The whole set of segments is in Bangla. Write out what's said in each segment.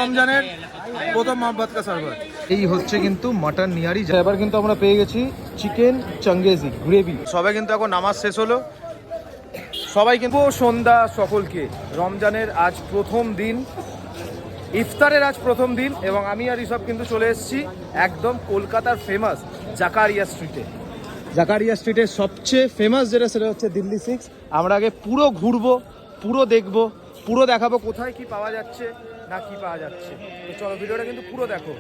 রমজানের প্রথম মহব্বত কা শরবত এই হচ্ছে কিন্তু মাটন নিহারি। এবার কিন্তু আমরা পেয়ে গেছি চিকেন চাঙ্গেজি গ্রেভি। সবাই কিন্তু এখন নামাজ শেষ হলো, সবাই কিন্তু সন্ধ্যা সকলকে। রমজানের আজ প্রথম দিন, ইফতারের আজ প্রথম দিন, এবং আমি আর ঋষভ কিন্তু চলে এসেছি একদম কলকাতার ফেমাস জাকারিয়া স্ট্রিটে। জাকারিয়া স্ট্রিটের সবচেয়ে ফেমাস যেটা, সেটা হচ্ছে দিল্লি 6। আমরা আগে পুরো ঘুরবো, পুরো দেখবো, পুরো দেখাবো কোথায় কি পাওয়া যাচ্ছে না কি পাওয়া যাচ্ছে। তো চলো ভিডিওটা কিন্তু পুরো দেখো।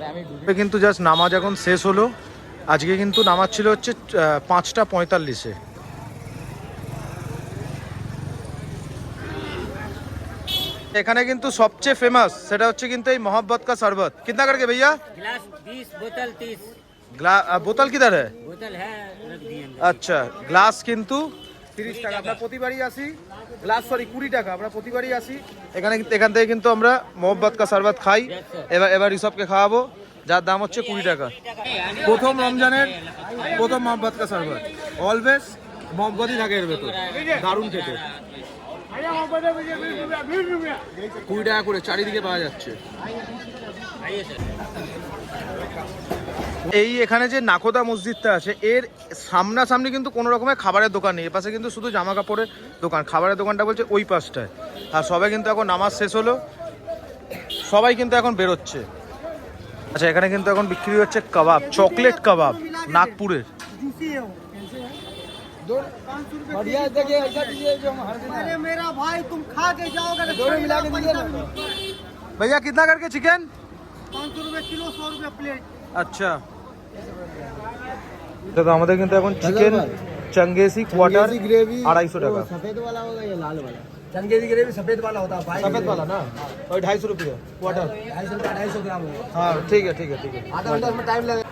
আমি কিন্তু জাস্ট নামাজ এখন শেষ হলো। আজকে কিন্তু নামাজ ছিল হচ্ছে 5:45-এ। এখানে কিন্তু সবচেয়ে ফেমাস সেটা হচ্ছে কিন্তু এই मोहब्बत का शरबत। कितना करके भैया? गिलास 20, बोतल 30। बोतल किधर है? बोतल है रख दिए। আচ্ছা, গ্লাস কিন্তু 30 টাকা। আমরা প্রতিবারই আসি, গ্লাস 20 টাকা। আমরা প্রতিবারই আসি এখান থেকে কিন্তু আমরা मोहब्बत का शरबत খাই। এবার ঋষভকে খাওয়াবো, যার দাম হচ্ছে 20 টাকা। প্রথম রমজানের প্রথম मोहब्बत का शरबत। অলওয়েজ মোহব্বতই থাকে এর ভেতর, দারুণ খেতে। 20 টাকা করে চারিদিকে পাওয়া যাচ্ছে। এই এখানে যে নাকোদা মসজিদটা আছে, এর সামনাসামনি কিন্তু কোনো রকমের খাবারের দোকান নেই। এপাশে কিন্তু শুধু জামা কাপড়ের দোকান। খাবারের দোকানটা বলছে ওই পাশটায়। আর সবাই কিন্তু এখন নামাজ শেষ হলো, সবাই কিন্তু এখন বেরোচ্ছে। আচ্ছা, এখানে কিন্তু এখন বিক্রি হচ্ছে কাবাব, চকলেট কাবাব নাগপুরের। बढ़िया देखिए ऐसा दीजिए जो हम हर दिन। अरे मेरा भाई तुम खा के जाओगे तो दोनों मिला के दीजिए ना। भैया कितना करके चिकन? 500 रुपए किलो, 100 रुपए प्लेट। আচ্ছা, তো আমাদের কিন্তু এখন চিকেন চাঙ্গেজি কোয়ার্টার ग्रेवी 250 টাকা। सफेद वाला होगा या लाल वाला? चंगेजी ग्रेवी सफेद वाला होता है। सफेद वाला ना, और 250 रुपये क्वार्टर। 250 ग्राम होगा। हाँ ठीक है ठीक है ठीक है। आधा घंटा में टाइम लगेगा।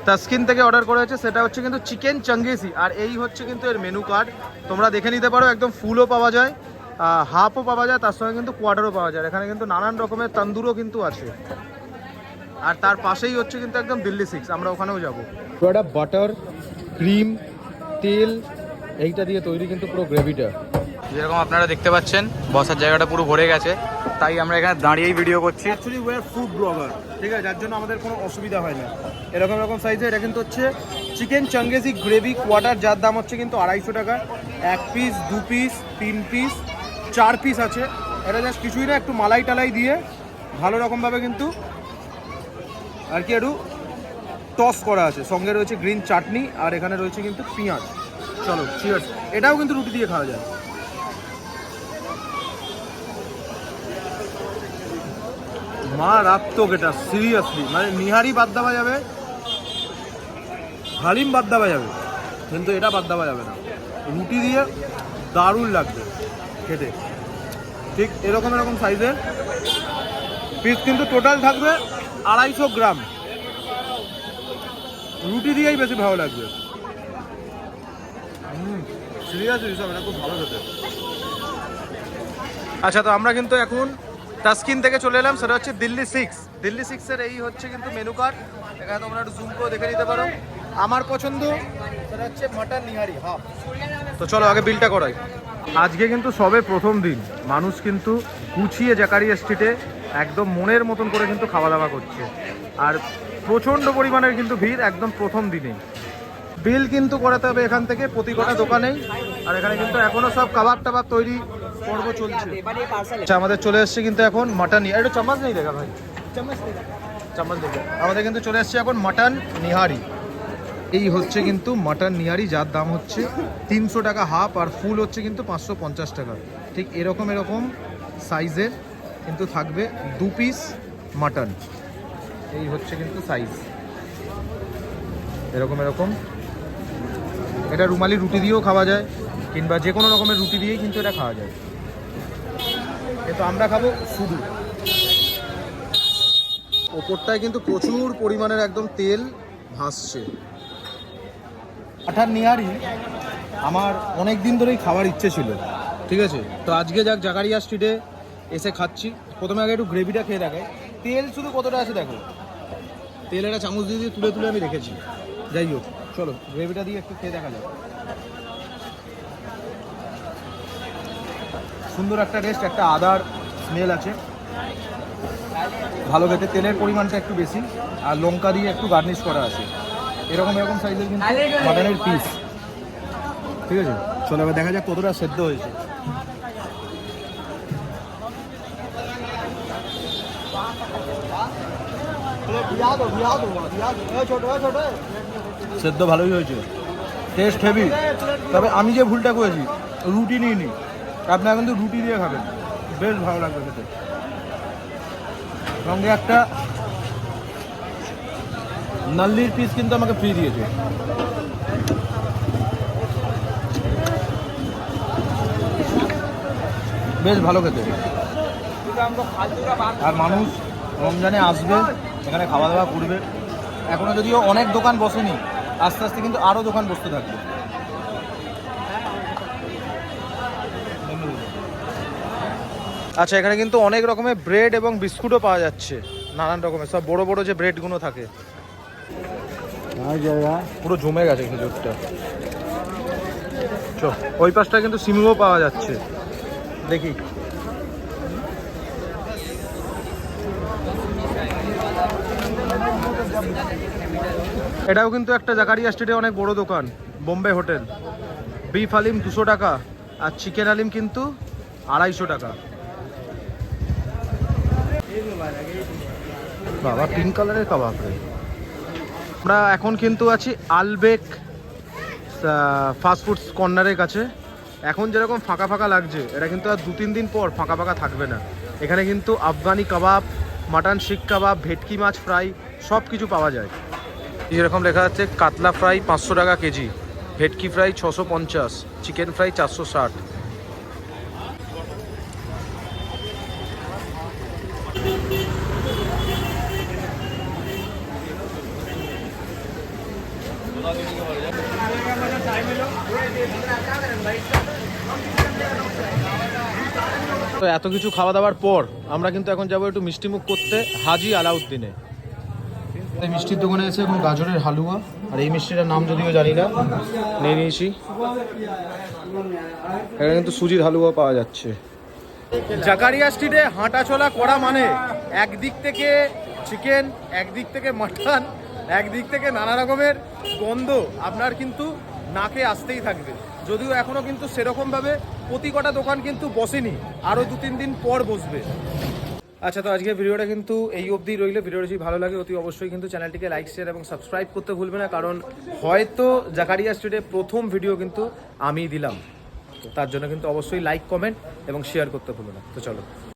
তাসকিন থেকে অর্ডার করা হয়েছে, সেটা হচ্ছে কিন্তু চিকেন চাঙ্গেজি। আর এই হচ্ছে কিন্তু এর মেনু কার্ড, তোমরা দেখে নিতে পারো। একদম ফুলও পাওয়া যায়, হাফও পাওয়া যায়, তার সঙ্গে কিন্তু কোয়ার্টারও পাওয়া যায়। এখানে কিন্তু নানান রকমের তন্দুরও কিন্তু আছে। আর তার পাশেই হচ্ছে কিন্তু একদম দিল্লি 6, আমরা ওখানেও যাবো। পুরোটা বাটার, ক্রিম, তেল এইটা দিয়ে তৈরি কিন্তু পুরো গ্রেভিটা। যেরকম আপনারা দেখতে পাচ্ছেন বসার জায়গাটা পুরো ভরে গেছে, তাই আমরা এখানে দাঁড়িয়েই ভিডিও করছি। Actually we are food blogger, ঠিক আছে, যার জন্য আমাদের কোনো অসুবিধা হয় না। এরকম এরকম সাইজে এটা কিন্তু হচ্ছে চিকেন চাঙ্গেজি গ্রেভি কোয়ার্টার, যার দাম হচ্ছে কিন্তু 250 টাকা। 1 পিস, 2 পিস, 3 পিস, 4 পিস আছে। এটা জাস্ট কিছুই না, একটু মালাই টালাই দিয়ে ভালো রকমভাবে কিন্তু আর কি একটু টস করা আছে। সঙ্গে রয়েছে গ্রিন চাটনি, আর এখানে রয়েছে কিন্তু পেঁয়াজ। চলো চিয়ার্স। এটাও কিন্তু রুটি দিয়ে খাওয়া যায়। মারাত্মক এটা, সিরিয়াসলি। মানে নিহারি বাদ দেওয়া যাবে, হালিম বাদ দেওয়া যাবে, কিন্তু এটা বাদ দেওয়া যাবে না। রুটি দিয়ে দারুণ লাগবে খেতে। ঠিক এরকম এরকম সাইজের পিস কিন্তু টোটাল থাকবে 250 গ্রাম। রুটি দিয়েই বেশি ভালো লাগবে। সিরিয়াসলি সব এটা খুব ভালো খেতে। আচ্ছা, তো আমরা কিন্তু এখন তাসকিন থেকে চলে এলাম, সেটা হচ্ছে দিল্লি 6। দিল্লি 6-এর এই হচ্ছে কিন্তু মেনু কার্ড। এখানে তোমরা একটু জুম করে দেখে নিতে পারো। আমার পছন্দ সেটা হচ্ছে মাটন নিহারি হাফ। তো চলো আগে বিলটা করাই। আজকে কিন্তু সবে প্রথম দিন, মানুষ কিন্তু গুছিয়ে জাকারিয়া স্ট্রিটে একদম মনের মতন করে কিন্তু খাওয়া দাওয়া করছে। আর প্রচণ্ড পরিমাণের কিন্তু ভিড় একদম প্রথম দিনেই। বিল কিন্তু করাতে হবে এখান থেকে প্রতি কটা দোকানেই। আর এখানে কিন্তু এখনও সব কাবাব টাবাব তৈরি পর্ব চলছে। আচ্ছা, আমাদের চলে এসছে কিন্তু এখন মাটন। একটু চামচ নেই দেখা ভাই, চামচ দেখে। আমাদের কিন্তু চলে এসছে এখন মাটন নিহারি। এই হচ্ছে কিন্তু মাটন নিহারি, যার দাম হচ্ছে 300 টাকা হাফ, আর ফুল হচ্ছে কিন্তু 550 টাকা। ঠিক এরকম এরকম সাইজের কিন্তু থাকবে 2 পিস মাটন। এই হচ্ছে কিন্তু সাইজ এরকম এরকম। এটা রুমালি রুটি দিয়েও খাওয়া যায়, কিংবা যে কোনো রকমের রুটি দিয়েই কিন্তু এটা খাওয়া যায়। কিন্তু আমরা খাবো শুধু। ওপরটায় কিন্তু প্রচুর পরিমাণের একদম তেল ভাসছে। মাটন নিহারি আমার অনেক দিন ধরেই খাওয়ার ইচ্ছে ছিল, ঠিক আছে। তো আজকে যাক জাকারিয়া স্ট্রিটে এসে খাচ্ছি। প্রথমে আগে একটু গ্রেভিটা খেয়ে দেখাই। তেল শুধু কতটা আছে দেখো, তেল একটা চামচ দিয়ে তুলে তুলে আমি রেখেছি। যাই হোক, চলো গ্রেভিটা দিয়ে একটু খেয়ে দেখা যাক। সুন্দর একটা টেস্ট, একটা আদার স্মেল আছে, ভালো খেতে। তেলের পরিমাণটা একটু বেশি, আর লঙ্কা দিয়ে একটু গার্নিশ করা আছে। এরকম এরকম সাইজের কিন্তু মাটনের পিস। ঠিক আছে, চলো এবার দেখা যাক কতটা সেদ্ধ হয়েছে। সেদ্ধ ভালোই হয়েছে, টেস্ট হেভি। তবে আমি যে ভুলটা করেছি, রুটি নিইনি, আপনারা কিন্তু রুটি দিয়ে খাবেন, বেশ ভালো লাগবে খেতে। সঙ্গে একটা নাল্লির পিস কিন্তু আমাকে ফ্রি দিয়েছে। বেশ ভালো খেতে। আর মানুষ রমজানে আসবে, এখানে খাওয়া দাওয়া করবে। এখনো যদিও অনেক দোকান বসেনি, আস্তে আস্তে কিন্তু আরও দোকান বসতে থাকবে। আচ্ছা, এখানে কিন্তু অনেক রকমের ব্রেড এবং বিস্কুটও পাওয়া যাচ্ছে, নানান রকমের সব বড় বড় যে ব্রেডগুলো থাকে। পুরো জমে গেছে খেজুরটা। ওই পাশটা কিন্তু সিমুও পাওয়া যাচ্ছে, দেখি। এটাও কিন্তু একটা জাকারিয়া স্ট্রিটে অনেক বড় দোকান, বোম্বে হোটেল। বিফ হালিম 200 টাকা, আর চিকেন হালিম কিন্তু 250 টাকা। বাবা, পিঙ্ক কালারের কাবাব রে। আমরা এখন কিন্তু আছি আলবেক ফাস্টফুড কর্নারের কাছে। এখন যেরকম ফাঁকা ফাঁকা লাগছে, এটা কিন্তু আর 2-3 দিন পর ফাঁকা ফাঁকা থাকবে না। এখানে কিন্তু আফগানি কাবাব, মাটন শিক কাবাব, ভেটকি মাছ ফ্রাই সব কিছু পাওয়া যায়। যেরকম লেখা যাচ্ছে কাতলা ফ্রাই 500 টাকা কেজি, ভেটকি ফ্রাই 650, চিকেন ফ্রাই 460। তো এত কিছু খাওয়া দাওয়ার পর আমরা কিন্তু এখন যাবো একটু মিষ্টিমুখ করতে হাজি আলাউদ্দিনে। এই মিষ্টির দোকানে আছে এখন গাজরের হালুয়া, আর এই মিষ্টিটার নাম যদিও জানি না, নিয়ে নিয়েছি। এখানে কিন্তু সুজির হালুয়া পাওয়া যাচ্ছে। জাকারিয়া স্ট্রিটে হাঁটা চলা করা মানে একদিক থেকে চিকেন, একদিক থেকে মাটন, একদিক থেকে নানা রকমের গন্ধ আপনার কিন্তু নাকে আসতেই থাকবে। যদিও এখনও কিন্তু সেরকমভাবে প্রতি কটা দোকান কিন্তু বসেনি, আরও 2-3 দিন পর বসবে। আচ্ছা, তো আজকে ভিডিওটা কিন্তু এই অবধি রইলো। ভিডিওটা যদি ভালো লাগে অতি অবশ্যই কিন্তু চ্যানেলটিকে লাইক, শেয়ার এবং সাবস্ক্রাইব করতে ভুলবে না, কারণ হয়তো জাকারিয়া স্ট্রিটে প্রথম ভিডিও কিন্তু আমিই দিলাম। তো তার জন্য কিন্তু অবশ্যই লাইক, কমেন্ট এবং শেয়ার করতে ভুলবে না। তো চলো।